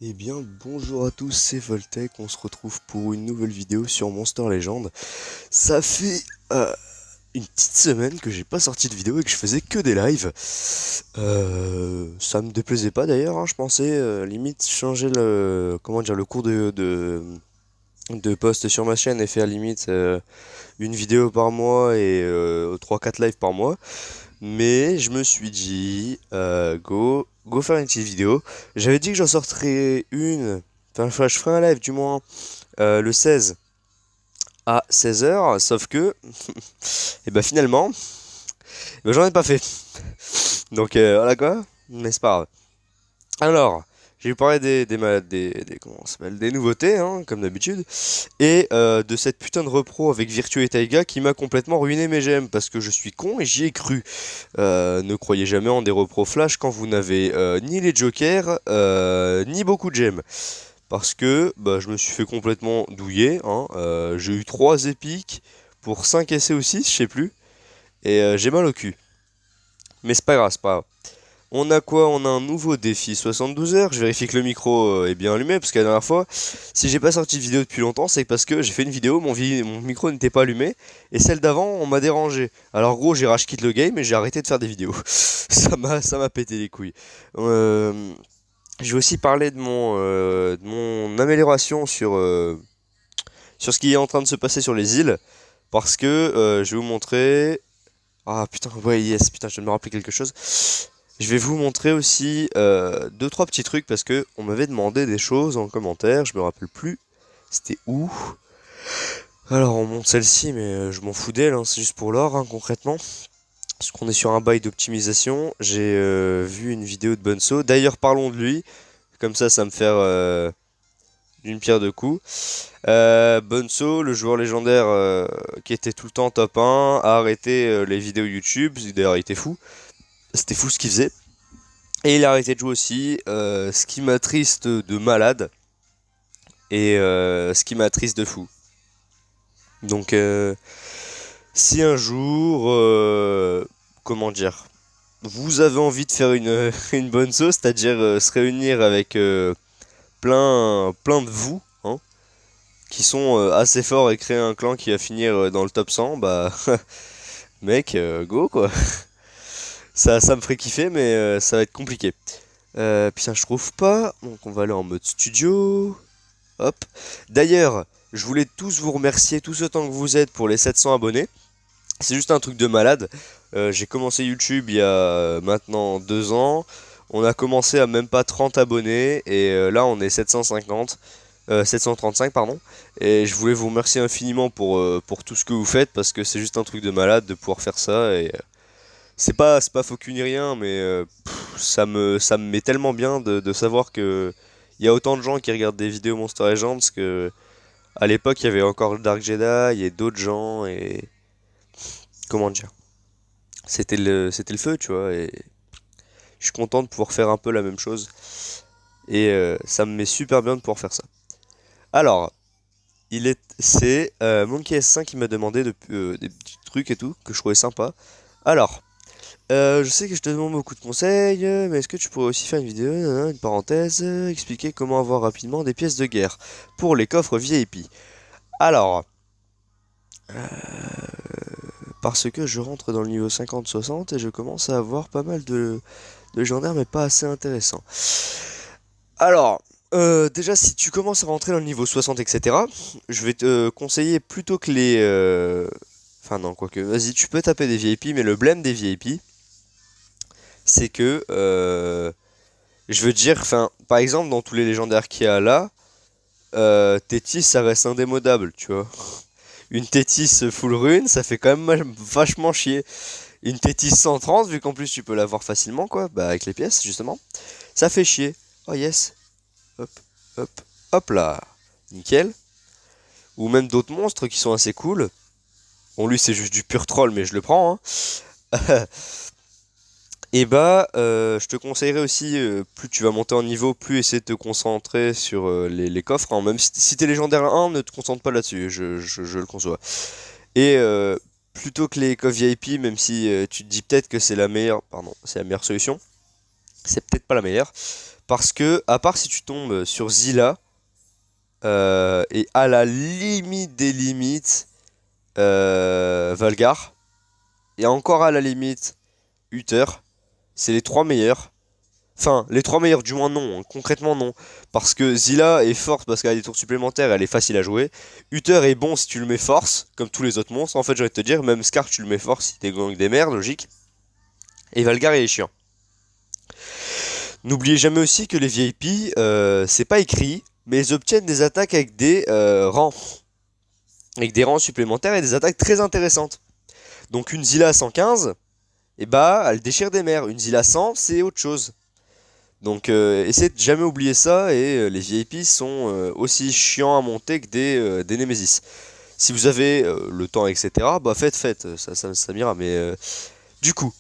Eh bien, bonjour à tous, c'est Voltec, on se retrouve pour une nouvelle vidéo sur Monster Legend. Ça fait une petite semaine que j'ai pas sorti de vidéo et que je faisais que des lives. Ça me déplaisait pas d'ailleurs, hein, je pensais limite changer comment dire, le cours de post sur ma chaîne et faire limite une vidéo par mois et 3-4 lives par mois. Mais je me suis dit, go faire une petite vidéo. J'avais dit que j'en sortirais une, enfin je ferai un live du moins le 16 à 16 h, sauf que, et ben finalement, j'en ai pas fait. Donc voilà quoi, mais c'est pas grave. Alors, j'ai parlé comment ça s'appelle, des nouveautés, hein, comme d'habitude, et de cette putain de repro avec Virtue et Taiga qui m'a complètement ruiné mes gemmes, parce que je suis con et j'y ai cru. Ne croyez jamais en des repros flash quand vous n'avez ni les jokers, ni beaucoup de gemmes. Parce que bah, je me suis fait complètement douiller, hein. J'ai eu 3 épiques pour 5 essais ou 6, je sais plus, et j'ai mal au cul. Mais c'est pas grave, c'est pas grave. On a quoi? On a un nouveau défi 72 heures. Je vérifie que le micro est bien allumé parce que la dernière fois, si j'ai pas sorti de vidéo depuis longtemps, c'est parce que j'ai fait une vidéo, mon micro n'était pas allumé et celle d'avant, on m'a dérangé. Alors gros, j'ai rage quitte le game et j'ai arrêté de faire des vidéos. Ça m'a pété les couilles. Euh, je vais aussi parler de mon amélioration sur ce qui est en train de se passer sur les îles parce que je vais vous montrer. Ah putain, ouais, yes, putain, je viens de me rappeler quelque chose. Je vais vous montrer aussi deux trois petits trucs parce que on m'avait demandé des choses en commentaire, je me rappelle plus. C'était où? Alors on monte celle-ci, mais je m'en fous d'elle, hein, c'est juste pour l'or, hein, concrètement. Parce qu'on est sur un bail d'optimisation. J'ai vu une vidéo de Bunso. D'ailleurs, parlons de lui. Comme ça me fait d'une pierre deux coups. Bunso, le joueur légendaire qui était tout le temps top 1, a arrêté les vidéos YouTube. D'ailleurs, il était fou. C'était fou ce qu'il faisait. Et il a arrêté de jouer aussi, ce qui m'attriste de malade et ce qui m'attriste de fou. Donc si un jour, comment dire, vous avez envie de faire une, une bonne sauce, c'est-à-dire se réunir avec plein de vous, hein, qui sont assez forts et créer un clan qui va finir dans le top 100, bah mec, go quoi. Ça me ferait kiffer, mais ça va être compliqué. Putain, je trouve pas, donc on va aller en mode studio. Hop. D'ailleurs, je voulais tous vous remercier, tous autant que vous êtes, pour les 700 abonnés. C'est juste un truc de malade. J'ai commencé YouTube il y a maintenant 2 ans. On a commencé à même pas 30 abonnés et là on est 750, 735 pardon. Et je voulais vous remercier infiniment pour tout ce que vous faites parce que c'est juste un truc de malade de pouvoir faire ça et c'est pas faux cul ni rien mais ça me met tellement bien de savoir que il y a autant de gens qui regardent des vidéos Monster Legends que à l'époque, il y avait encore le Dark Jedi et d'autres gens et comment dire, c'était le feu, tu vois. Et je suis content de pouvoir faire un peu la même chose et ça me met super bien de pouvoir faire ça. Alors, c'est Monkey S5 qui m'a demandé des petits trucs et tout que je trouvais sympa. Alors, je sais que je te demande beaucoup de conseils, mais est-ce que tu pourrais aussi faire une vidéo, une parenthèse, expliquer comment avoir rapidement des pièces de guerre pour les coffres VIP. Alors, parce que je rentre dans le niveau 50-60 et je commence à avoir pas mal de légendaires mais pas assez intéressant. Alors, déjà si tu commences à rentrer dans le niveau 60 etc, je vais te conseiller plutôt que les... Enfin non, quoique, vas-y, tu peux taper des VIP, mais le blème des VIP, c'est que... je veux dire, enfin, par exemple, dans tous les légendaires qu'il y a là, Tétis, ça reste indémodable, tu vois. Une Tétis full rune, ça fait quand même vachement chier. Une Tétis 130, vu qu'en plus tu peux l'avoir facilement, quoi, bah avec les pièces, justement. Ça fait chier. Oh yes. Hop, hop, hop là. Nickel. Ou même d'autres monstres qui sont assez cool. Bon, lui, c'est juste du pur troll, mais je le prends, hein. Et bah, je te conseillerais aussi, plus tu vas monter en niveau, plus essayer de te concentrer sur les coffres, hein. Même si t'es légendaire 1, ne te concentre pas là-dessus, je le conçois. Et plutôt que les coffres VIP, même si tu te dis peut-être que c'est la meilleure, pardon, c'est la meilleure solution, c'est peut-être pas la meilleure. Parce que, à part si tu tombes sur Zilla, et à la limite des limites, Valgar, et encore à la limite, Uther, c'est les trois meilleurs. Enfin, les trois meilleurs, du moins non, hein. Concrètement non. Parce que Zilla est forte parce qu'elle a des tours supplémentaires, elle est facile à jouer. Uther est bon si tu le mets force, comme tous les autres monstres. En fait, j'allais te dire, même Scar, tu le mets force si t'es gang des merdes, logique. Et Valgar, il est chiant. N'oubliez jamais aussi que les VIP, c'est pas écrit, mais ils obtiennent des attaques avec des rangs. Avec des rangs supplémentaires et des attaques très intéressantes. Donc une Zilla à 115, et bah, elle déchire des mers. Une Zilla 100, c'est autre chose. Donc essayez de jamais oublier ça, et les VIP sont aussi chiants à monter que des Nemesis. Si vous avez le temps, etc., bah faites, ça m'ira. Mais du coup,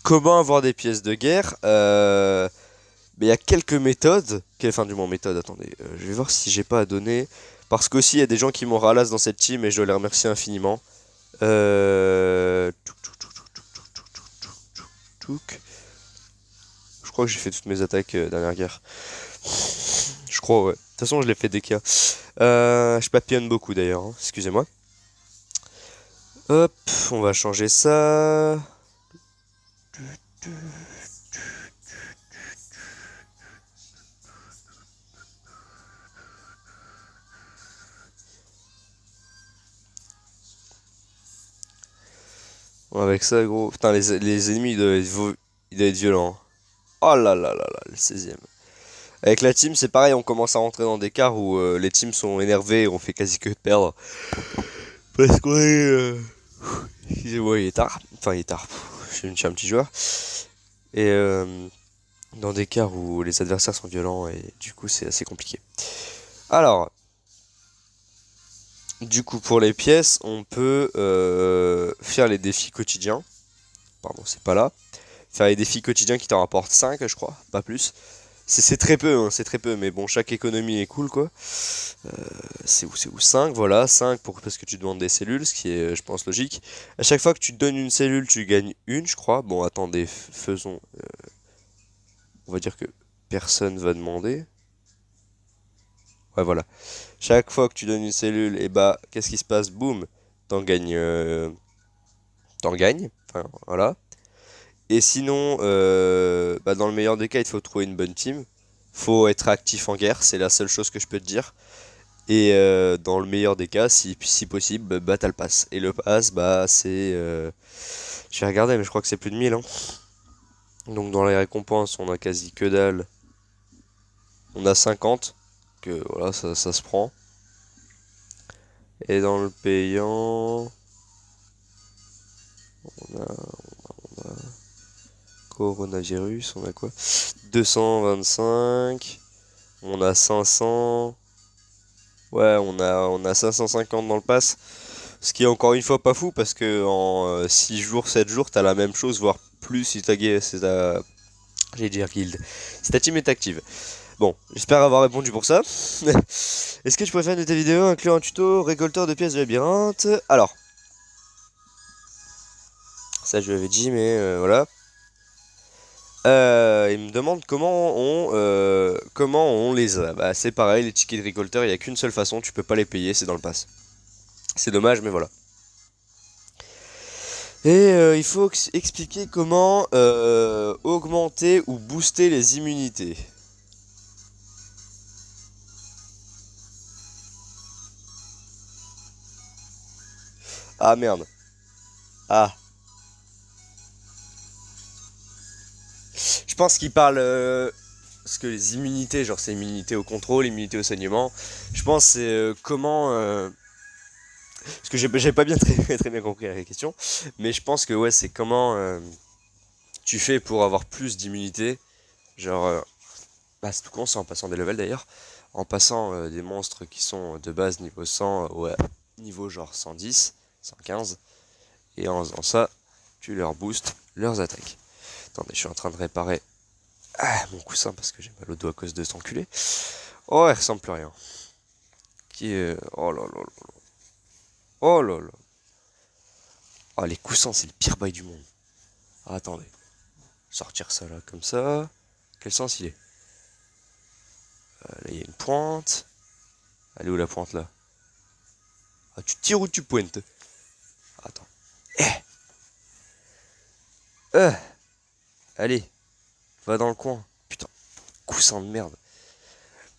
comment avoir des pièces de guerre? Mais il y a quelques méthodes, enfin du moins méthodes, attendez, je vais voir si j'ai pas à donner. Parce qu'aussi il y a des gens qui m'ont ralasse dans cette team et je dois les remercier infiniment. Touk. Je crois que j'ai fait toutes mes attaques dernière guerre. Je crois, ouais. De toute façon, je l'ai fait DK. Je papillonne beaucoup d'ailleurs, hein. Excusez-moi. Hop, on va changer ça. Bon, avec ça, gros. Putain, les ennemis, ils doivent être violents, hein. Oh là là là là, le 16ème. Avec la team, c'est pareil, on commence à rentrer dans des quarts où les teams sont énervés et on fait quasi que de perdre. Parce qu'on est. Ouais, il est tard. Enfin, il est tard. Je suis un petit joueur. Et dans des quarts où les adversaires sont violents et du coup, c'est assez compliqué. Alors, du coup, pour les pièces, on peut faire les défis quotidiens. Pardon, c'est pas là. Faire les défis quotidiens qui t'en rapportent 5, je crois, pas plus. C'est très peu, hein, c'est très peu, mais bon, chaque économie est cool, quoi. C'est où 5, voilà, 5 parce que tu demandes des cellules, ce qui est, je pense, logique. À chaque fois que tu donnes une cellule, tu gagnes une, je crois. Bon, attendez, faisons. On va dire que personne va demander. Ouais, voilà. Chaque fois que tu donnes une cellule, et bah, qu'est-ce qui se passe? Boum, t'en gagnes. T'en gagnes. Enfin, voilà. Et sinon, bah, dans le meilleur des cas, il faut trouver une bonne team. Faut être actif en guerre, c'est la seule chose que je peux te dire. Et dans le meilleur des cas, si possible, bah t'as le pass. Et le pass, bah c'est... je vais regarder, mais je crois que c'est plus de 1000, hein. Donc dans les récompenses, on a quasi que dalle. On a 50, que voilà, ça se prend. Et dans le payant... On a coronavirus, on a quoi? 225. On a 500. Ouais, on a 550 dans le pass. Ce qui est encore une fois pas fou parce que en 6 jours, 7 jours, t'as la même chose, voire plus si ta guilde, j'allais dire guild. Si ta team est active. Bon, j'espère avoir répondu pour ça. Est-ce que tu préfères une de tes vidéos inclure un tuto récolteur de pièces de labyrinthe? Alors, ça je l'avais dit, mais voilà. Il me demande comment on les a. Bah, c'est pareil, les tickets de récolteur, il n'y a qu'une seule façon, tu peux pas les payer, c'est dans le pass. C'est dommage, mais voilà. Et il faut expliquer comment augmenter ou booster les immunités. Ah merde. Ah. Je pense qu'il parle... parce que les immunités, genre c'est immunité au contrôle, immunité au saignement. Je pense c'est comment... parce que j'ai pas bien très bien compris la question. Mais je pense que ouais, c'est comment tu fais pour avoir plus d'immunité. Genre... bah c'est tout con, c'est en passant des levels d'ailleurs. En passant des monstres qui sont de base niveau 100, ouais, niveau genre 110, 115. Et en faisant ça, tu leur boostes leurs attaques. Attendez, je suis en train de réparer mon coussin parce que j'ai mal au dos à cause de cet enculé. Oh, il ressemble plus à rien. Qui est... Oh là là là là. Oh là là. Oh, les coussins, c'est le pire bail du monde. Ah, attendez. sortir ça là, comme ça. Quel sens il est? Là, il y a une pointe. Elle est où la pointe là? Ah, tu tires ou tu pointes? Attends. Eh euh, Allez, va dans le coin. Putain, coussin de merde.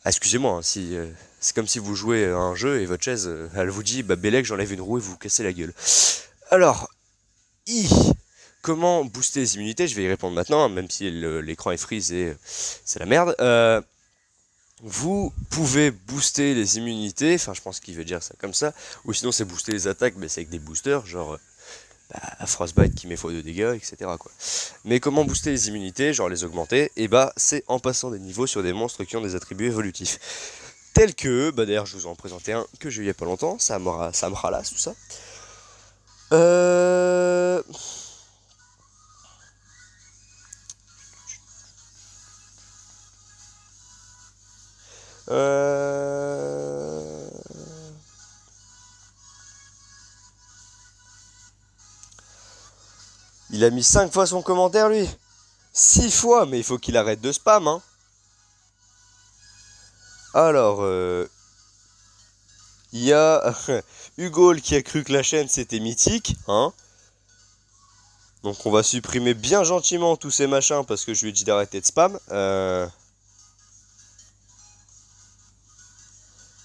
Ah, excusez-moi, hein, si c'est comme si vous jouez à un jeu et votre chaise, elle vous dit, bah Bélec, j'enlève une roue et vous vous cassez la gueule. Alors, comment booster les immunités? Je vais y répondre maintenant, hein, même si l'écran est freeze et c'est la merde. Vous pouvez booster les immunités, enfin je pense qu'il veut dire ça comme ça, ou sinon c'est booster les attaques, mais c'est avec des boosters, genre Frostbite qui met x2 dégâts, etc. quoi. Mais comment booster les immunités, genre les augmenter? Et bah c'est en passant des niveaux sur des monstres qui ont des attributs évolutifs. Tels que, bah d'ailleurs je vous en présentais un que j'ai eu il y a pas longtemps, ça me ralasse tout ça. Euh... Euh... Il a mis 5 fois son commentaire lui. 6 fois, mais il faut qu'il arrête de spam, hein. Alors, il y a Hugo qui a cru que la chaîne c'était mythique, hein. Donc on va supprimer bien gentiment tous ces machins parce que je lui ai dit d'arrêter de spam.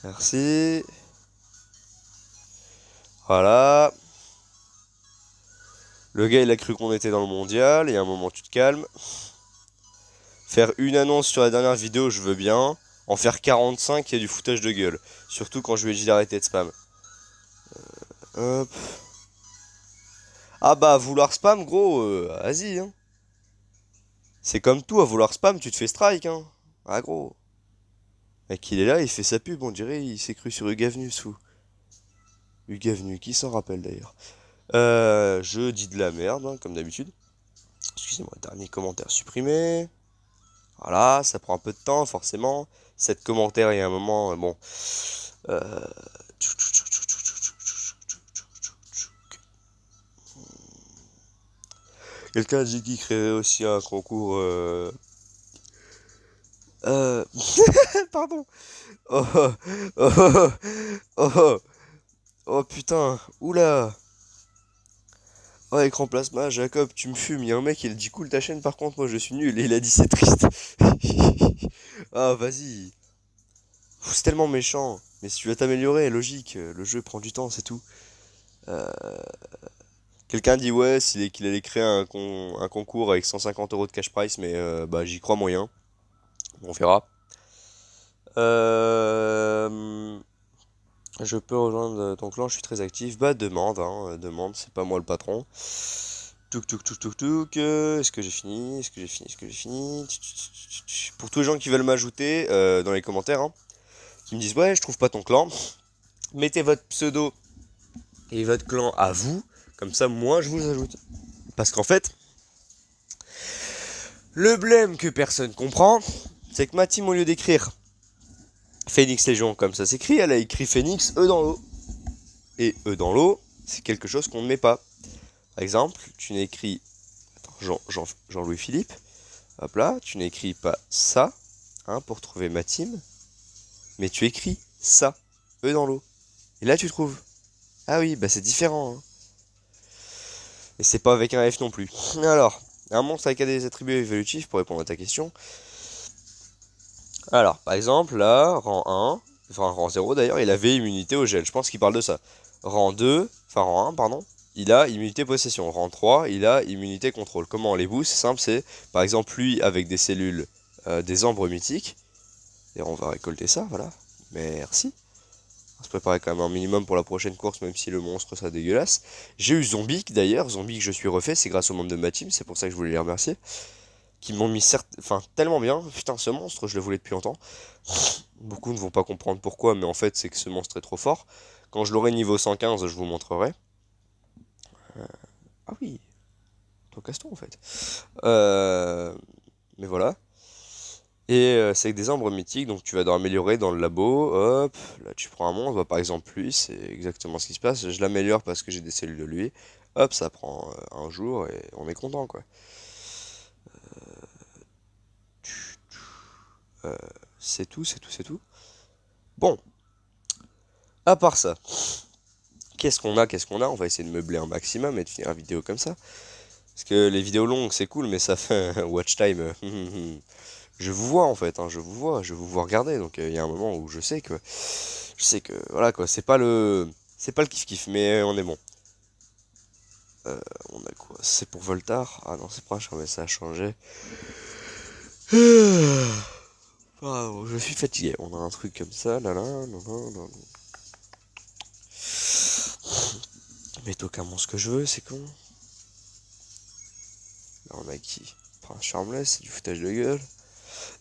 Merci. Voilà. Le gars il a cru qu'on était dans le mondial, et à un moment tu te calmes. Faire une annonce sur la dernière vidéo, je veux bien. En faire 45, il y a du foutage de gueule. Surtout quand je lui ai dit d'arrêter de spam. Hop. Ah bah, vouloir spam, gros, vas-y, hein. C'est comme tout, à vouloir spam, tu te fais strike, hein. Ah, gros. Mec, il est là, il fait sa pub, on dirait, il s'est cru sur Ugavenu, fou. Ugavenu, qui s'en rappelle d'ailleurs. Je dis de la merde, hein, comme d'habitude. Excusez-moi, dernier commentaire supprimé. Voilà, ça prend un peu de temps, forcément. 7 commentaires, il y a un moment, bon. Euh... Quelqu'un a dit qu'il créerait aussi un concours. Euh... Pardon. Oh, oh, oh, oh, oh, oh, putain, oula. Oh, écran plasma, Jacob, tu me fumes. Il y a un mec, il a dit cool ta chaîne, par contre, moi je suis nul. Et il a dit c'est triste. Ah, vas-y. C'est tellement méchant. Mais si tu veux t'améliorer, logique. Le jeu prend du temps, c'est tout. Euh, Quelqu'un dit ouais, qu'il allait créer un concours avec 150 euros de cash price, mais bah j'y crois moyen. On verra. Euh, Je peux rejoindre ton clan, je suis très actif. Bah demande, hein, demande, c'est pas moi le patron. Touk touk touk touk touk. Est-ce que j'ai fini? Est-ce que j'ai fini? Est-ce que j'ai fini? Pour tous les gens qui veulent m'ajouter dans les commentaires, hein, qui me disent ouais, je trouve pas ton clan, mettez votre pseudo et votre clan à vous, comme ça moi je vous ajoute. Parce qu'en fait, le blême que personne comprend, c'est que ma team, au lieu d'écrire Phoenix Légion comme ça s'écrit, elle a écrit Phoenix E dans l'eau. Et E dans l'eau, c'est quelque chose qu'on ne met pas. Par exemple, tu n'écris Jean-Louis Philippe. Hop là, tu n'écris pas ça, hein, pour trouver ma team, mais tu écris ça, E dans l'eau. Et là tu trouves. Ah oui, bah c'est différent, hein. Et c'est pas avec un F non plus. Alors, un monstre avec des attributs évolutifs, pour répondre à ta question. Alors, par exemple, là, rang 1, enfin rang 0 d'ailleurs, il avait immunité au gel. Je pense qu'il parle de ça. Rang 2, enfin rang 1, pardon, il a immunité possession. Rang 3, il a immunité contrôle. Comment on les booste? C'est simple, c'est par exemple lui avec des cellules, des ambres mythiques. Et on va récolter ça, voilà. Merci. On va se préparer quand même un minimum pour la prochaine course, même si le monstre ça dégueulasse. J'ai eu Zombique d'ailleurs, Zombique je suis refait, c'est grâce aux membres de ma team, c'est pour ça que je voulais les remercier. Qui m'ont mis enfin tellement bien. Putain, ce monstre, je le voulais depuis longtemps. Beaucoup ne vont pas comprendre pourquoi, mais en fait, c'est que ce monstre est trop fort. Quand je l'aurai niveau 115, je vous montrerai. Ah oui, toi casse-toi en fait. Mais voilà. Et c'est avec des arbres mythiques, donc tu vas devoir améliorer dans le labo. Hop, là tu prends un monstre, bah, par exemple lui, c'est exactement ce qui se passe. Je l'améliore parce que j'ai des cellules de lui. Hop, ça prend un jour et on est content quoi. Euh, c'est tout, c'est tout, c'est tout. Bon, à part ça, qu'est-ce qu'on a, qu'est-ce qu'on a? On va essayer de meubler un maximum et de finir la vidéo comme ça. Parce que les vidéos longues, c'est cool, mais ça fait un watch time. Je vous vois en fait, hein, je vous vois regarder. Donc il y a un moment où je sais que, voilà quoi, c'est pas le kiff kiff, mais on est bon. Euh, on a quoi? C'est pour Voltar? Ah non, c'est pas un mais ça a changé. Pardon, je suis fatigué. On a un truc comme ça, là là, non, non, non. Mais tocalement ce que je veux, c'est con. Là, on a qui? Prince Charmless, c'est du foutage de gueule.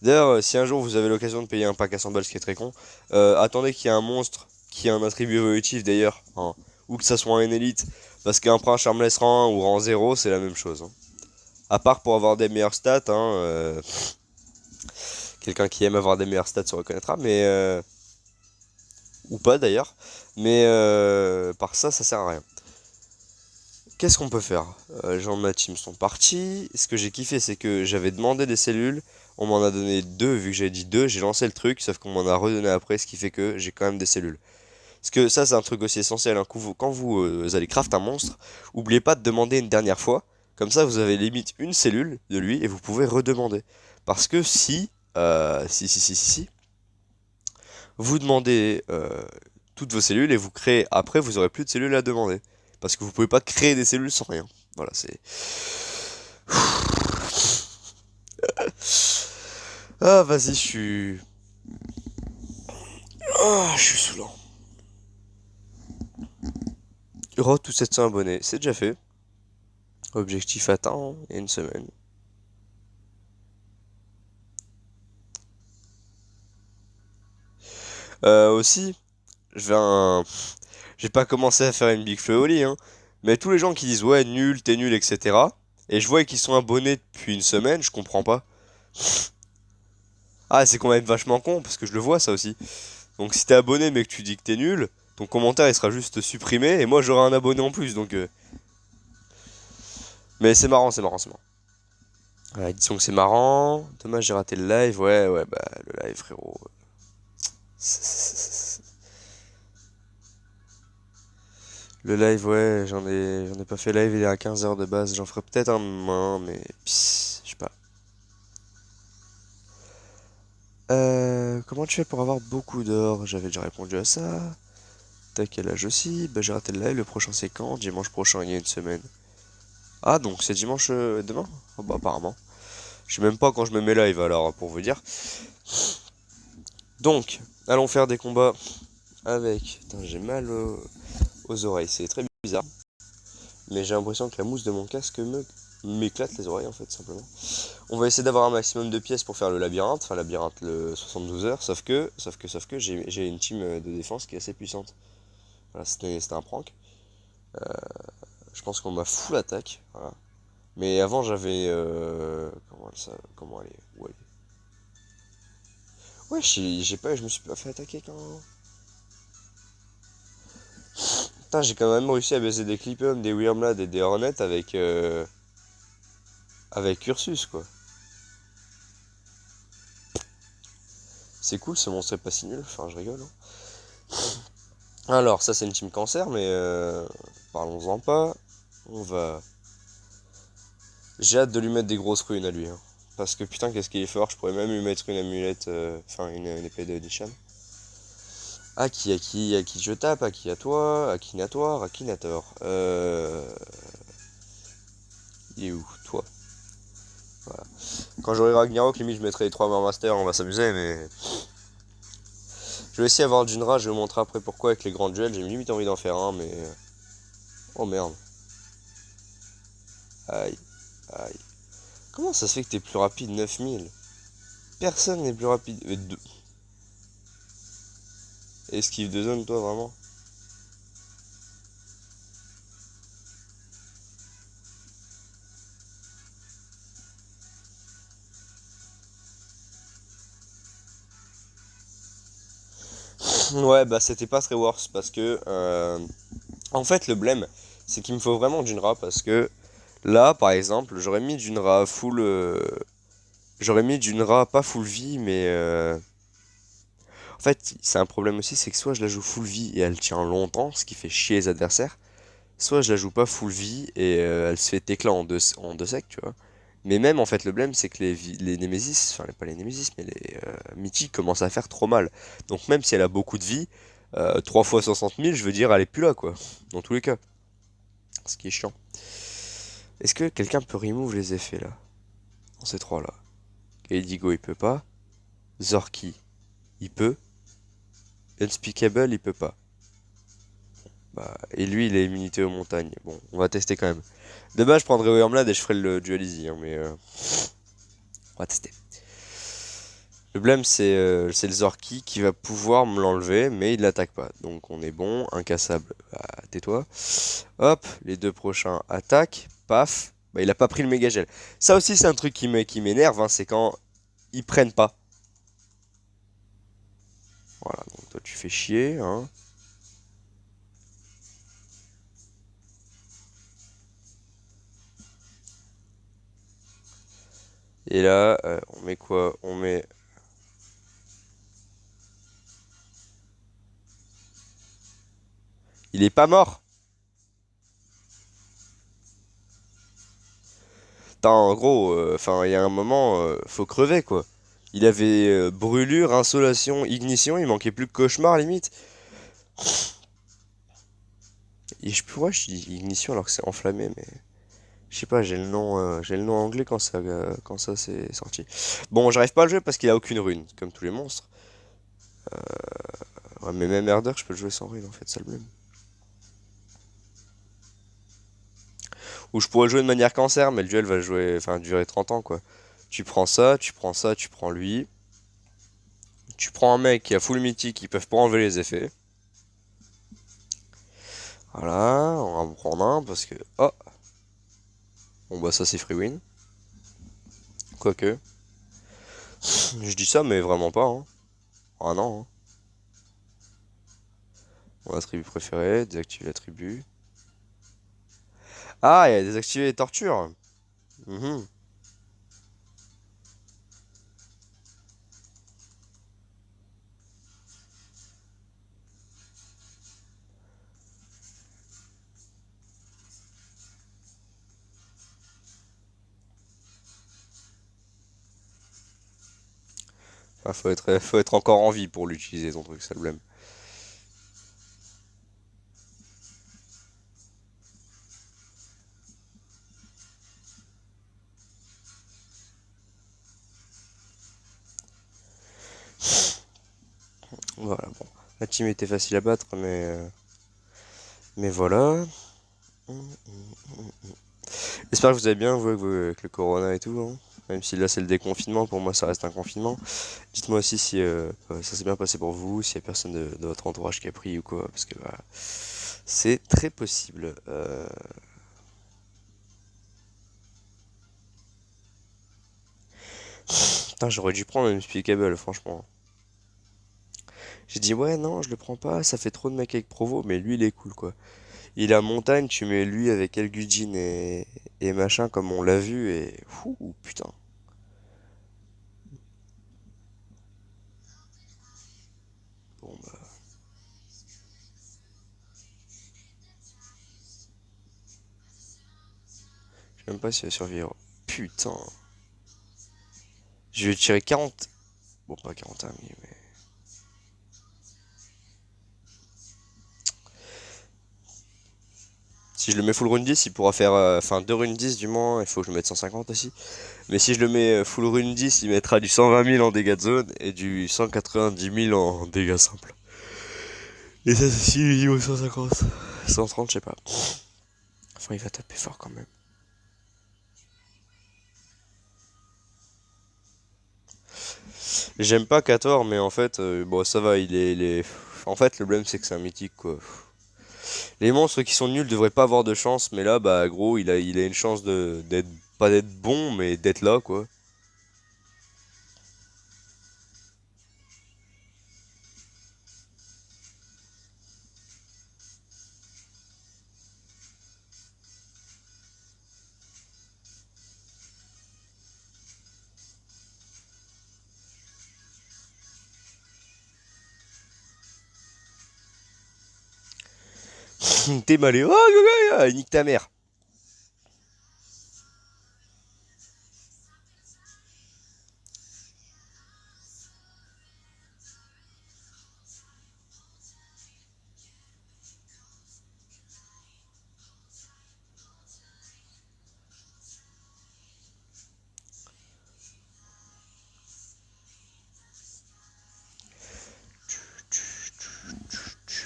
D'ailleurs, si un jour vous avez l'occasion de payer un pack à 100 balles, ce qui est très con, attendez qu'il y ait un monstre qui a un attribut évolutif d'ailleurs, hein, ou que ça soit un élite, parce qu'un prince Charmless rang 1 ou rang 0, c'est la même chose. Hein. À part pour avoir des meilleures stats, hein, quelqu'un qui aime avoir des meilleures stats se reconnaîtra, mais ou pas d'ailleurs, mais par ça, ça sert à rien. Qu'est-ce qu'on peut faire? Les gens de ma team sont partis. Ce que j'ai kiffé, c'est que j'avais demandé des cellules. On m'en a donné deux, vu que j'avais dit deux, j'ai lancé le truc, sauf qu'on m'en a redonné après, ce qui fait que j'ai quand même des cellules. Parce que ça, c'est un truc aussi essentiel. Hein, quand vous allez craft un monstre, oubliez pas de demander une dernière fois. Comme ça, vous avez limite une cellule de lui et vous pouvez redemander. Parce que si, vous demandez toutes vos cellules et vous créez après, vous aurez plus de cellules à demander. Parce que vous pouvez pas créer des cellules sans rien. Voilà, c'est. Ah, vas-y, je suis. Ah, je suis saoulant. Road tout 700 abonnés, c'est déjà fait. Objectif atteint, il y a une semaine. Aussi, je vais un. J'ai pas commencé à faire une big fleur au lit, hein. Mais tous les gens qui disent ouais, nul, t'es nul, etc. Et je vois qu'ils sont abonnés depuis une semaine, je comprends pas. Ah, c'est quand même vachement con, parce que je le vois ça aussi. Donc si t'es abonné mais que tu dis que t'es nul, ton commentaire il sera juste supprimé et moi j'aurai un abonné en plus donc. Mais c'est marrant, c'est marrant, c'est marrant. Ouais, disons que c'est marrant. Dommage j'ai raté le live, ouais, ouais, bah le live frérot. Le live, ouais, j'en ai pas fait live, il est à 15 heures de base. J'en ferai peut-être un demain, mais je sais pas. Comment tu fais pour avoir beaucoup d'or? J'avais déjà répondu à ça. T'as quel âge aussi? Bah j'ai raté le live, le prochain c'est quand? Dimanche prochain, il y a une semaine. Ah donc c'est dimanche demain? Oh, bah apparemment. Je sais même pas quand je me mets live alors pour vous dire. Donc, allons faire des combats avec. Putain, j'ai mal aux oreilles, c'est très bizarre. Mais j'ai l'impression que la mousse de mon casque m'éclate les oreilles en fait simplement. On va essayer d'avoir un maximum de pièces pour faire le labyrinthe, enfin labyrinthe le 72 heures, sauf que j'ai une team de défense qui est assez puissante. Voilà, c'était un prank. Je pense qu'on m'a full attaque, voilà. Mais avant j'avais comment elle est, où elle est. Ouais, j'ai pas, je me suis pas fait attaquer quand. Putain, j'ai quand même réussi à baiser des Clipum, des Wyrmlad et des Hornets avec Ursus quoi. C'est cool, ce monstre est pas si nul, enfin je rigole. Hein. Alors, ça c'est une team cancer, mais parlons-en pas. On va. J'ai hâte de lui mettre des grosses runes à lui. Hein. Parce que putain, qu'est-ce qu'il est fort, je pourrais même lui mettre une amulette, enfin une épée de Nishan. À qui je tape, à qui à toi, Akinatoire, Akinator. Il est où? Toi. Voilà. Quand j'aurai Ragnarok, limite je mettrai les 3 War Master, on va s'amuser, mais. Je vais essayer d'avoir Jinra, je vais vous montrer après pourquoi avec les grands duels, j'ai limite envie d'en faire un, mais. Oh merde. Aïe, aïe. Comment ça se fait que t'es plus rapide 9000? Personne n'est plus rapide. Esquive de zone, toi, vraiment? Ouais, bah c'était pas très worse parce que. En fait, le blème, c'est qu'il me faut vraiment Jinra parce que là, par exemple, j'aurais mis Jinra full. J'aurais mis d'une Ra pas full vie, mais en fait, c'est un problème aussi, c'est que soit je la joue full vie et elle tient longtemps, ce qui fait chier les adversaires, soit je la joue pas full vie et elle se fait éclat en deux secs, tu vois. Mais même en fait le problème c'est que les Nemesis, enfin pas les Nemesis mais les mythiques commencent à faire trop mal. Donc même si elle a beaucoup de vie, 3 fois 60 000 je veux dire elle est plus là quoi. Dans tous les cas. Ce qui est chiant. Est-ce que quelqu'un peut remove les effets là? Dans ces trois là. Edigo il peut pas. Zorki il peut. Unspeakable il peut pas. Bah, et lui il a immunité aux montagnes. Bon on va tester quand même. De base je prendrais Wormlad et je ferais le dual easy hein, mais on va tester. Le problème, c'est le Zorki qui va pouvoir me l'enlever, mais il l'attaque pas. Donc on est bon, incassable. Bah, tais-toi. Hop, les deux prochains attaquent. Paf. Bah, il a pas pris le méga gel. Ça aussi, c'est un truc qui m'énerve, hein, c'est quand ils prennent pas. Voilà, donc toi tu fais chier, hein. Et là, on met quoi? On met. Il est pas mort. Attends, en gros, enfin, il y a un moment, faut crever quoi. Il avait brûlure, insolation, ignition, il manquait plus que cauchemar limite. Et pourquoi je dis ignition alors que c'est enflammé, mais je sais pas, j'ai le nom anglais quand ça c'est sorti. Bon, j'arrive pas à le jouer parce qu'il a aucune rune, comme tous les monstres. Ouais, mais même Herder, je peux le jouer sans rune en fait, ça le blême. Ou je pourrais jouer de manière cancer, mais le duel va jouer, enfin durer 30 ans quoi. Tu prends ça, tu prends ça, tu prends lui. Tu prends un mec qui a full mythique, qui peuvent pas enlever les effets. Voilà, on va en prendre un parce que. Oh! Bon bah ça c'est free win. Quoique. Je dis ça mais vraiment pas hein. Ah non hein. Mon attribut préféré, désactiver l'attribut. Ah, il a désactivé les tortures. Mhm. Ah, faut être encore en vie pour l'utiliser ton truc, c'est le blême. Voilà, bon. La team était facile à battre, mais voilà. J'espère que vous avez bien joué avec le Corona et tout, hein. Même si là c'est le déconfinement, pour moi ça reste un confinement. Dites-moi aussi si ça s'est bien passé pour vous, s'il y a personne de votre entourage qui a pris ou quoi, parce que voilà, c'est très possible. Putain, j'aurais dû prendre un Unspeakable, franchement. J'ai dit ouais non, je le prends pas, ça fait trop de mecs avec Provo, mais lui il est cool quoi. Il a montagne, tu mets lui avec Elgujin et machin comme on l'a vu et fou putain. Bon bah, je sais même pas s'il va survivre. Putain. Je vais tirer 40. Bon pas 41 000 mais. Si je le mets full rune 10, il pourra faire. Enfin 2 rune 10 du moins, il faut que je le mette 150 aussi. Mais si je le mets full rune 10, il mettra du 120 000 en dégâts de zone et du 190 000 en dégâts simples. Et ça c'est si niveau 150. 130 je sais pas. Enfin il va taper fort quand même. J'aime pas Kator, mais en fait, bon, ça va, En fait, le problème, c'est que c'est un mythique, quoi. Les monstres qui sont nuls devraient pas avoir de chance, mais là, bah, gros, il a une chance pas d'être bon, mais d'être là, quoi. T'es malé. Oh, nique ta mère.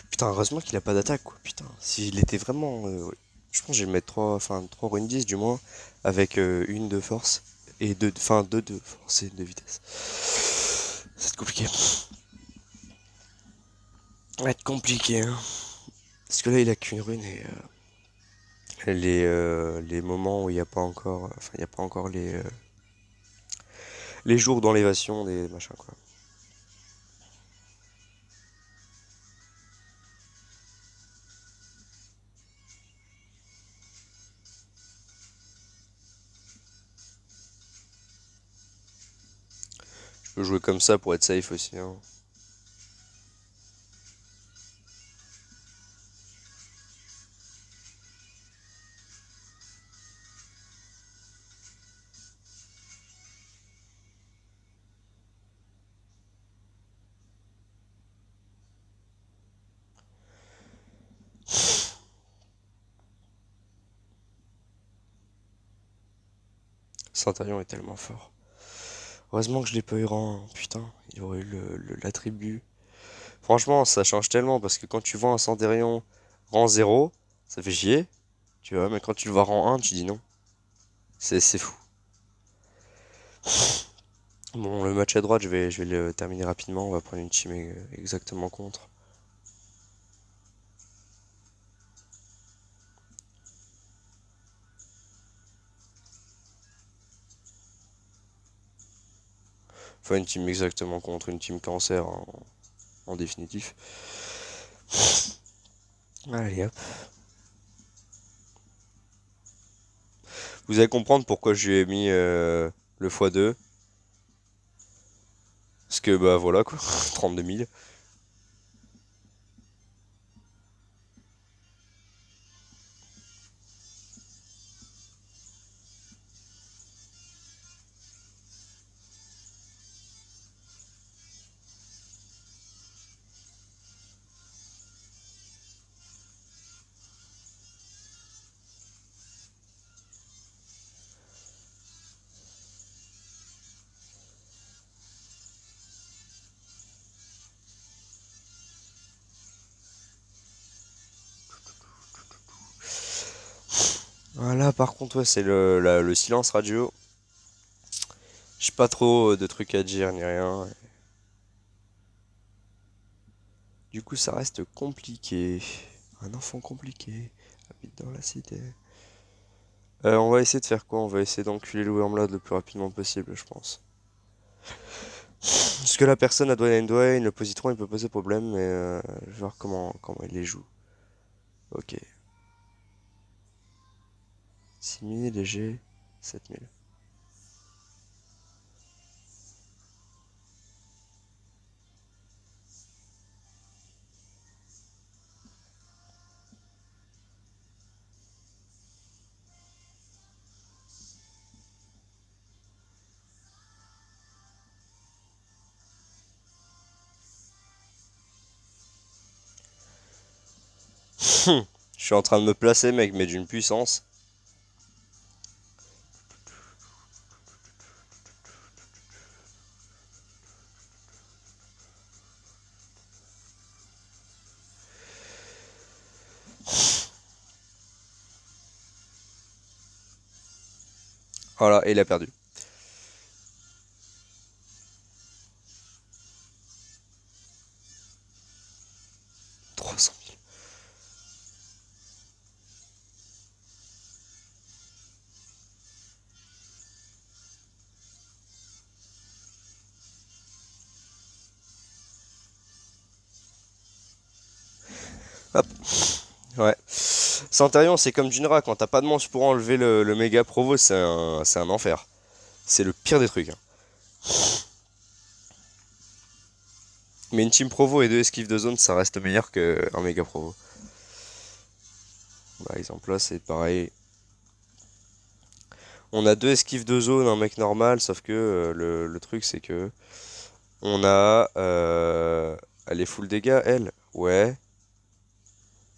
Putain, heureusement qu'il a pas d'attaque, quoi. Putain, s'il était vraiment. Ouais. Je pense que je vais mettre 3, enfin 3 runes 10 du moins, avec une de force, et deux, enfin 2 de force et 2 de vitesse. C'est compliqué. Ça va être compliqué, hein. Parce que là, il a qu'une rune et les moments où il n'y a pas encore. Enfin, il n'y a pas encore les jours d'enlévation des machins, quoi. Je peux jouer comme ça pour être safe aussi, hein. Centurion est tellement fort. Heureusement que je l'ai pas eu rang 1. Putain, il aurait eu l'attribut. Franchement, ça change tellement parce que quand tu vois un Centurion rang 0, ça fait chier, tu vois, mais quand tu le vois rang 1, tu dis non. C'est fou. Bon, le match à droite, je vais le terminer rapidement. On va prendre une team exactement contre. Enfin, une team exactement contre, une team cancer en définitif. Allez hop. Vous allez comprendre pourquoi je lui ai mis le x2. Parce que bah voilà quoi, 32 000. Voilà, par contre, ouais, c'est le silence radio. J'ai pas trop de trucs à dire ni rien. Du coup, ça reste compliqué. Un enfant compliqué habite dans la cité. On va essayer de faire quoi? On va essayer d'enculer le Wormlord le plus rapidement possible, je pense. Parce que la personne a Dwayne Dwayne, le positron il peut poser problème, mais je vais voir comment il les joue. Ok. 6000 léger, 7000. Je suis en train de me placer, mec, mais d'une puissance. Voilà, et il a perdu. 300 000. Hop. Ouais. Centurion, c'est comme Jinra, quand t'as pas de manche pour enlever le méga provo, c'est un enfer. C'est le pire des trucs, hein. Mais une team provo et deux esquives de zone, ça reste meilleur qu'un méga provo. Par exemple là c'est pareil. On a deux esquives de zone, un mec normal, sauf que le truc c'est que on a... elle est full dégâts, elle. Ouais.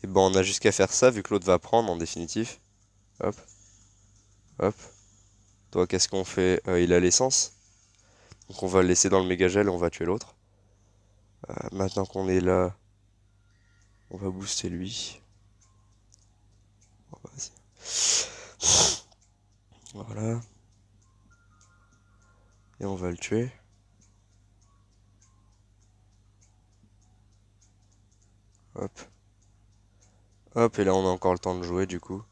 Et ben on a jusqu'à faire ça, vu que l'autre va prendre en définitif. Hop, hop. Toi, qu'est-ce qu'on fait? Il a l'essence. Donc on va le laisser dans le méga gel et on va tuer l'autre. Maintenant qu'on est là, on va booster lui. Oh, vas-y. Voilà. Et on va le tuer. Hop. Hop, et là on a encore le temps de jouer du coup.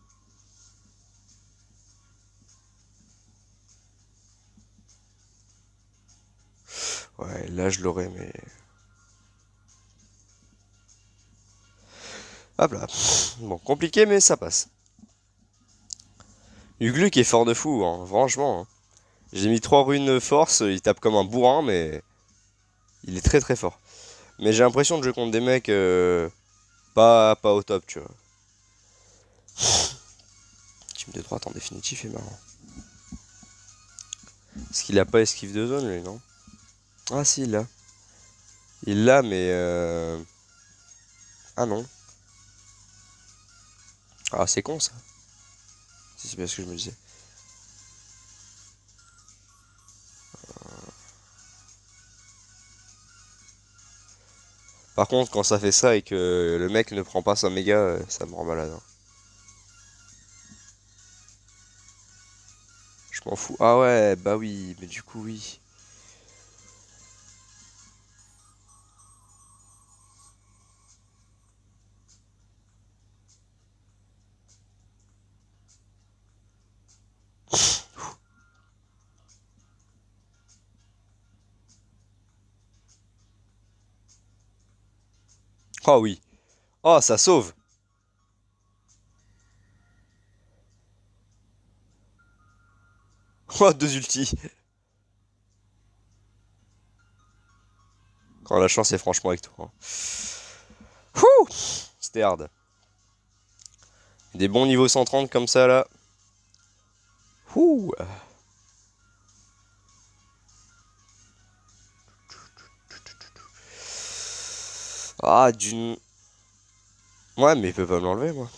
Ouais, là je l'aurais, mais... Hop là. Bon, compliqué, mais ça passe. Ugluk est fort de fou, hein, franchement. Hein. J'ai mis 3 runes force, il tape comme un bourrin, mais... Il est très très fort. Mais j'ai l'impression de jouer contre des mecs pas au top, tu vois. Team de droite en définitif est marrant. Est-ce qu'il a pas esquive de zone, lui, non? Ah si, il l'a. Il l'a, mais... Ah non. Ah, c'est con, ça. Si, c'est bien ce que je me disais. Par contre, quand ça fait ça et que le mec ne prend pas sa méga, ça me rend malade. Hein. Je m'en fous. Ah ouais, bah oui, mais du coup, oui. Oh oui. Oh, ça sauve. Oh, deux ultis. Quand la chance est franchement avec toi. Hein. Ouh, c'était hard. Des bons niveaux 130 comme ça, là. Ouh. Ah, d'une... Ouais, mais il peut pas me l'enlever, moi.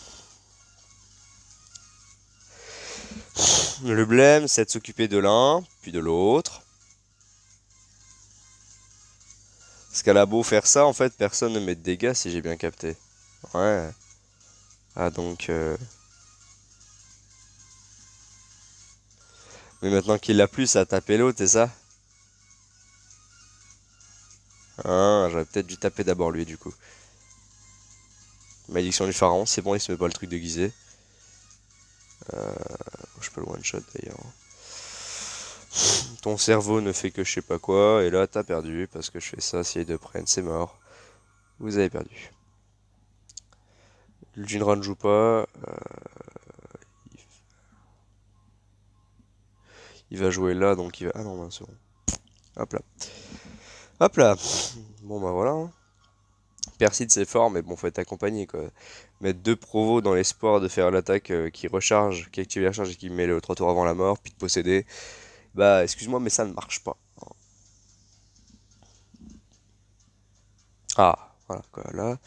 Le blême, c'est de s'occuper de l'un, puis de l'autre. Parce qu'elle a beau faire ça, en fait, personne ne met de dégâts, si j'ai bien capté. Ouais. Ah, donc... Mais maintenant qu'il l'a plus, ça a tapé l'autre, c'est ça? Ah, j'aurais peut-être dû taper d'abord lui, du coup. Malédiction du pharaon, c'est bon, il se met pas le truc déguisé. Je peux le one-shot, d'ailleurs. Ton cerveau ne fait que je sais pas quoi, et là, t'as perdu, parce que je fais ça, si les deux prennent, c'est mort. Vous avez perdu. Le Jinra ne joue pas. Il va jouer là, donc il va... Ah non, mince, c'est bon. Hop là. Hop là. Bon bah voilà. Hein. Perside c'est fort, mais bon, faut être accompagné quoi. Mettre deux provos dans l'espoir de faire l'attaque qui recharge, qui active la recharge et qui met le 3 tours avant la mort, puis de posséder. Bah, excuse-moi, mais ça ne marche pas. Ah, voilà quoi, là.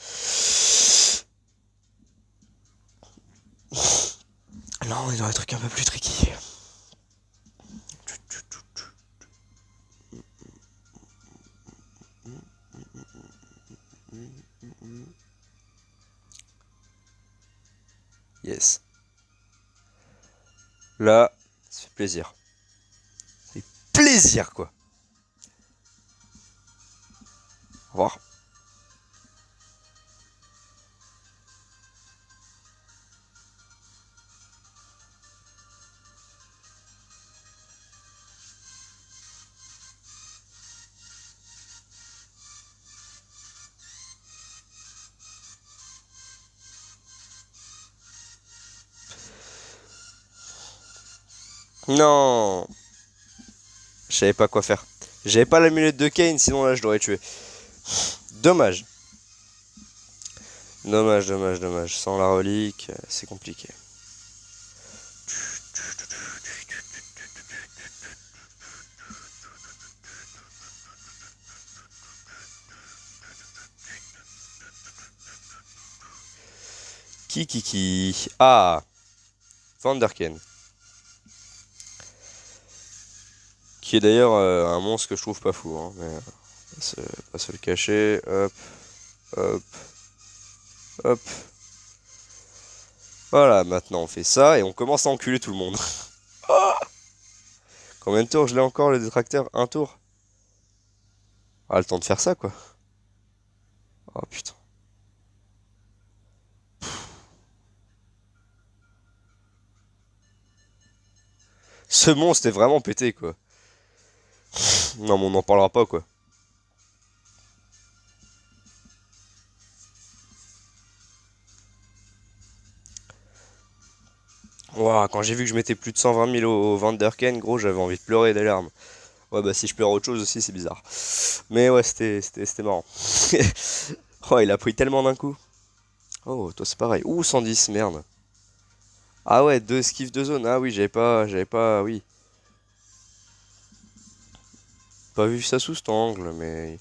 Là, on est dans des trucs un peu plus tricky. Yes. Là, ça fait plaisir. C'est plaisir quoi. Au revoir. Non, je savais pas quoi faire. J'avais pas l'amulette de Kane, sinon là je l'aurais tué. Dommage. Dommage, dommage, dommage. Sans la relique, c'est compliqué. Qui. Ah, Vanderken. Qui est d'ailleurs un monstre que je trouve pas fou, hein, mais pas se le cacher. Hop, hop, hop. Voilà, maintenant on fait ça et on commence à enculer tout le monde. Combien de tours je l'ai encore le détracteur? Un tour? Ah, le temps de faire ça quoi. Oh putain. Ce monstre est vraiment pété quoi. Non mais on n'en parlera pas quoi. Ouah, quand j'ai vu que je mettais plus de 120 000 au Vanderken, gros, j'avais envie de pleurer des larmes. Ouais, bah si je pleure autre chose aussi, c'est bizarre. Mais ouais, c'était marrant. Oh, il a pris tellement d'un coup. Oh, toi c'est pareil. Ouh, 110, merde. Ah ouais, deux esquives de zone. Ah oui, oui. Pas vu ça sous cet angle, mais...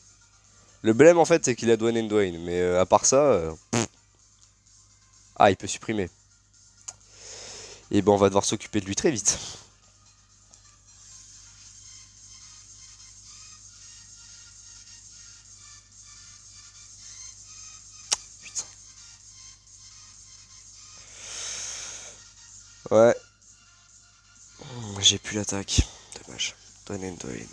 Le blême en fait, c'est qu'il a Dwayne Dwayne. Mais à part ça... Ah, il peut supprimer. Et ben on va devoir s'occuper de lui très vite. Putain. Ouais. J'ai plus l'attaque. Dommage. Dwayne Dwayne.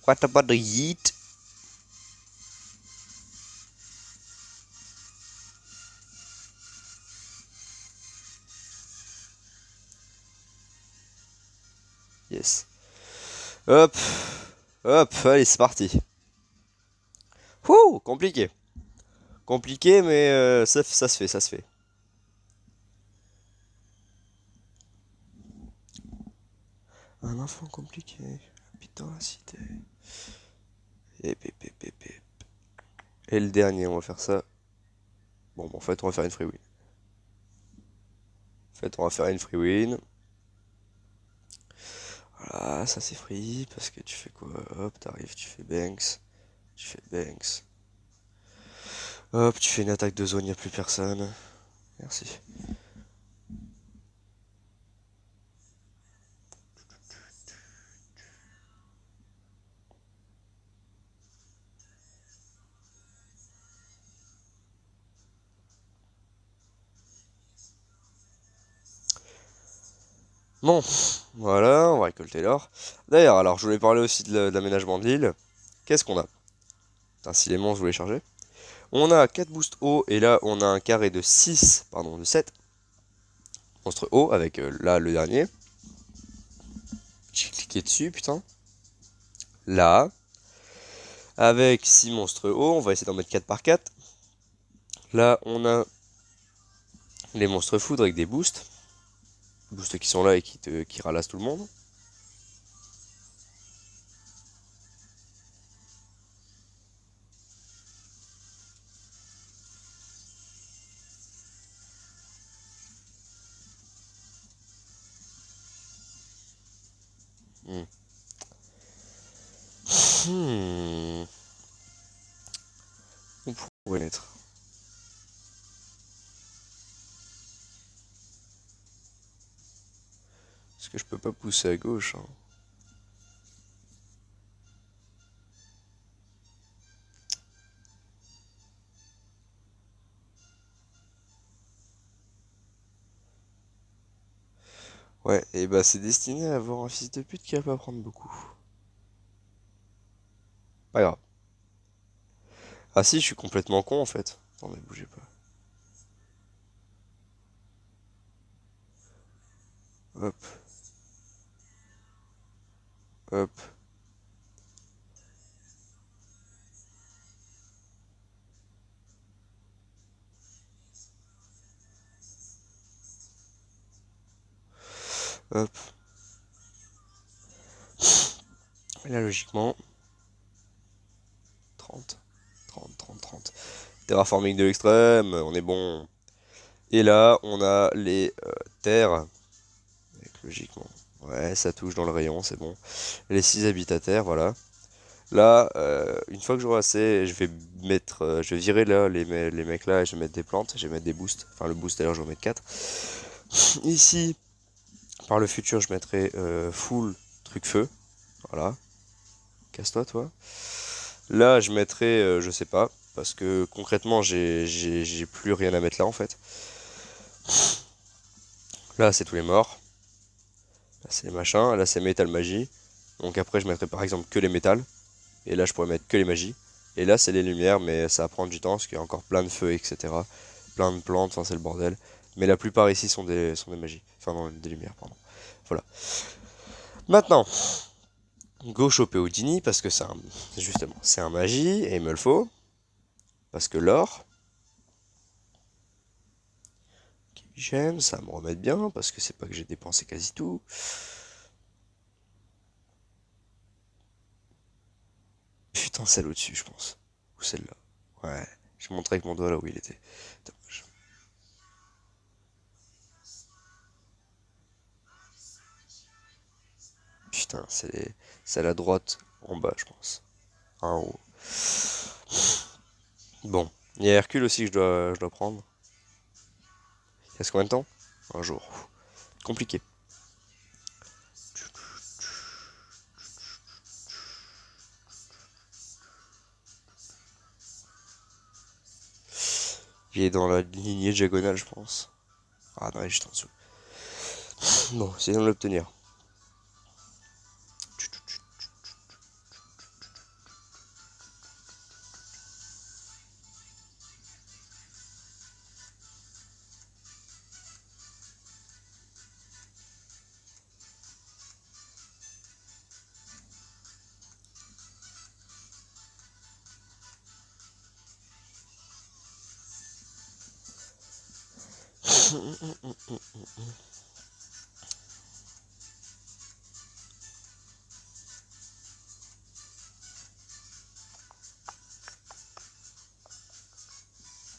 What about the yeet? Yes. Hop. Hop, allez, c'est parti. Ouh, compliqué. Compliqué, mais ça se fait, ça se fait. Un enfant compliqué, habite dans la cité. Et le dernier, on va faire ça. Bon, bah, en fait, on va faire une free win. En fait, on va faire une free win. Voilà, ça c'est free, parce que tu fais quoi? Hop, t'arrives, tu fais Banks. Tu fais Banks. Hop, tu fais une attaque de zone, y a plus personne. Merci. Bon, voilà, on va récolter l'or. D'ailleurs, alors, je voulais parler aussi de l'aménagement de l'île. Qu'est-ce qu'on a? Putain, si les monstres voulaient charger. On a 4 boosts haut, et là, on a un carré de 6, pardon, de 7 monstres haut, avec là, le dernier. J'ai cliqué dessus, putain. Là, avec 6 monstres hauts, on va essayer d'en mettre 4 par 4. Là, on a les monstres foudre avec des boosts. Boosts qui sont là et qui ralassent tout le monde. Hmm. Hmm. On pourrait l'être. Parce que je peux pas pousser à gauche, hein. Ouais, et bah c'est destiné à avoir un fils de pute qui va pas prendre beaucoup. Pas grave. Ah si, je suis complètement con en fait. Attendez, bougez pas. Hop, hop, hop. Et là, logiquement, 30, 30, 30, 30. Terraforming de l'extrême, on est bon. Et là, on a les terres. Avec, logiquement. Ouais, ça touche dans le rayon, c'est bon. Les 6 habitataires, voilà. Là, une fois que j'aurai assez, je vais mettre, je vais virer là les mecs là et je vais mettre des plantes, je vais mettre des boosts. Enfin, le boost d'ailleurs, je vais en mettre 4. Ici, par le futur, je mettrai full truc feu. Voilà. Casse-toi, toi. Là, je mettrai, je sais pas, parce que concrètement, j'ai plus rien à mettre là en fait. Là, c'est tous les morts. Là, c'est les machins. Là, c'est métal magie. Donc après, je mettrai par exemple que les métals. Et là, je pourrais mettre que les magies. Et là, c'est les lumières, mais ça va prendre du temps parce qu'il y a encore plein de feux, etc. Plein de plantes, enfin, c'est le bordel. Mais la plupart ici sont des magies. Enfin, non, des lumières, pardon. Voilà. Maintenant, go choper Houdini parce que c'est un, justement, c'est un magie et il me le faut. Parce que l'or, qui j'aime, ça va me remettre bien parce que c'est pas que j'ai dépensé quasi tout. Putain, celle au-dessus, je pense. Ou celle-là. Ouais, je montrais avec mon doigt là où il était. Dommage. Putain, c'est à la droite en bas, je pense. En haut. Bon, il y a Hercule aussi que je dois prendre. Il reste combien de temps? Un jour. Compliqué. Il est dans la lignée diagonale, je pense. Ah non, il est juste en dessous. Bon, essayons de l'obtenir.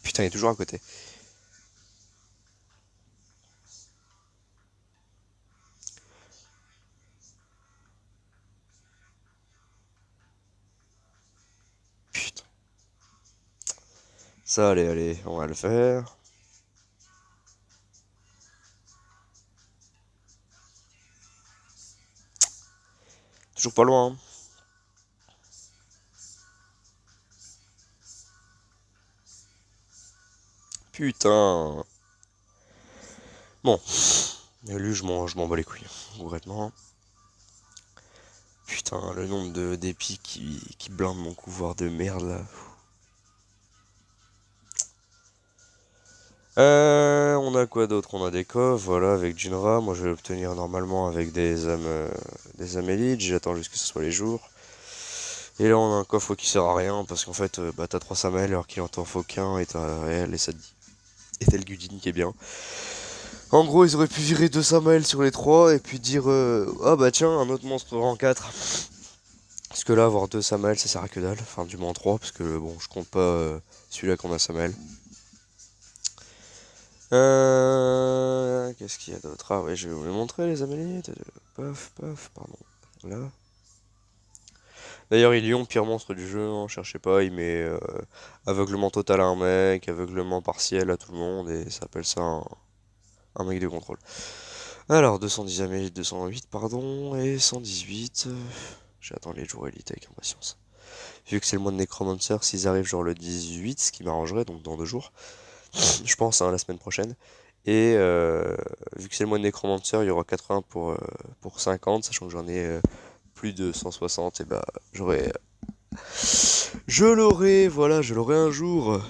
Putain, il est toujours à côté. Putain. Ça, allez, allez, on va le faire. Toujours pas loin, hein. Putain. Bon. Lui, je m'en bats les couilles. Concrètement. Putain, le nombre de d'épis qui blindent mon couvoir de merde là. On a quoi d'autre? On a des coffres, voilà, avec Jinra. Moi, je vais l'obtenir normalement avec des âmes élites. J'attends juste que ce soit les jours. Et là, on a un coffre qui sert à rien parce qu'en fait, bah, t'as 3 Samael alors qu'il en t'en faut qu'un et t'as elle et ça te dit. Et t'as le Gudin qui est bien. En gros, ils auraient pu virer 2 Samael sur les 3 et puis dire ah bah tiens, un autre monstre rang 4. Parce que là, avoir 2 Samael, ça sert à que dalle. Enfin, du moins 3 parce que bon, je compte pas celui-là qu'on a Samael. Qu'est-ce qu'il y a d'autre? Ah ouais, je vais vous les montrer les amélites. Paf, paf, pardon. Là. D'ailleurs, Ilion, pire monstre du jeu, hein, cherchez pas, il met aveuglement total à un mec, aveuglement partiel à tout le monde, et ça s'appelle ça un mec de contrôle. Alors, 210 amélites, 208, pardon, et 118. J'attends les jours élites avec impatience. Vu que c'est le mois de Necromancer, s'ils arrivent genre le 18, ce qui m'arrangerait, donc dans 2 jours, je pense, hein, la semaine prochaine. Et vu que c'est le mois de Necromancer, il y aura 80 pour 50, sachant que j'en ai plus de 160, et bah j'aurai voilà, je l'aurai un jour.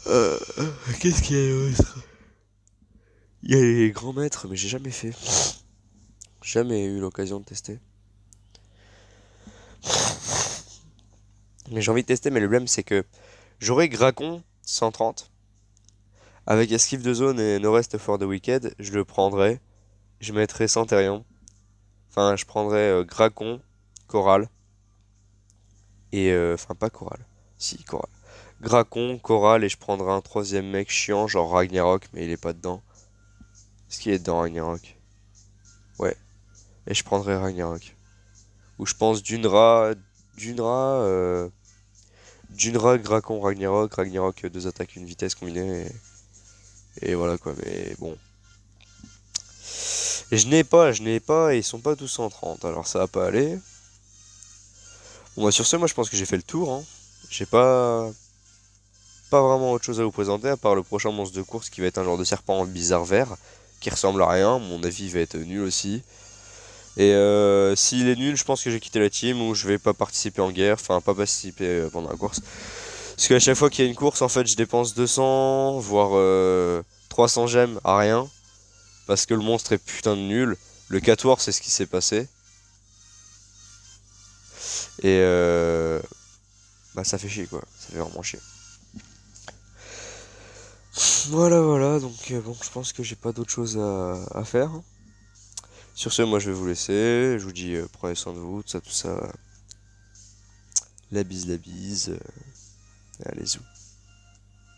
Euh, Qu'est-ce qu'il y a d'autre? Il y a les grands maîtres, mais j'ai jamais fait. Jamais eu l'occasion de tester. Mais j'ai envie de tester, mais le problème c'est que j'aurai Gracon 130 avec esquive de zone et no rest for the wicked. Je le prendrai. Je mettrai Centurion. Enfin, je prendrai Gracon, Coral et enfin pas Coral. Si, Coral. Gracon, Coral et je prendrai un troisième mec chiant, genre Ragnarok, mais il est pas dedans. Est-ce qu'il est dedans Ragnarok? Ouais. Et je prendrai Ragnarok. Ou je pense Dunra, Dunra, Gracon, Ragnarok, Ragnarok, deux attaques, une vitesse combinée. Et voilà quoi, mais bon. Et je n'ai pas, et ils sont pas tous 130, alors ça va pas aller. Bon bah sur ce, moi je pense que j'ai fait le tour, hein. J'ai pas vraiment autre chose à vous présenter, à part le prochain monstre de course qui va être un genre de serpent bizarre vert, qui ressemble à rien, mon avis il va être nul aussi. Et s'il est nul, je pense que j'ai quitté la team, ou je vais pas participer en guerre, enfin pas participer pendant la course. Parce qu'à chaque fois qu'il y a une course, en fait, je dépense 200, voire 300 gemmes à rien. Parce que le monstre est putain de nul. Le 4 c'est ce qui s'est passé. Et bah ça fait chier quoi. Ça fait vraiment chier. Voilà, voilà. Donc bon, je pense que j'ai pas d'autre chose à faire. Sur ce, moi je vais vous laisser. Je vous dis prenez soin de vous, tout ça, tout ça. La bise, la bise. Allez, zou.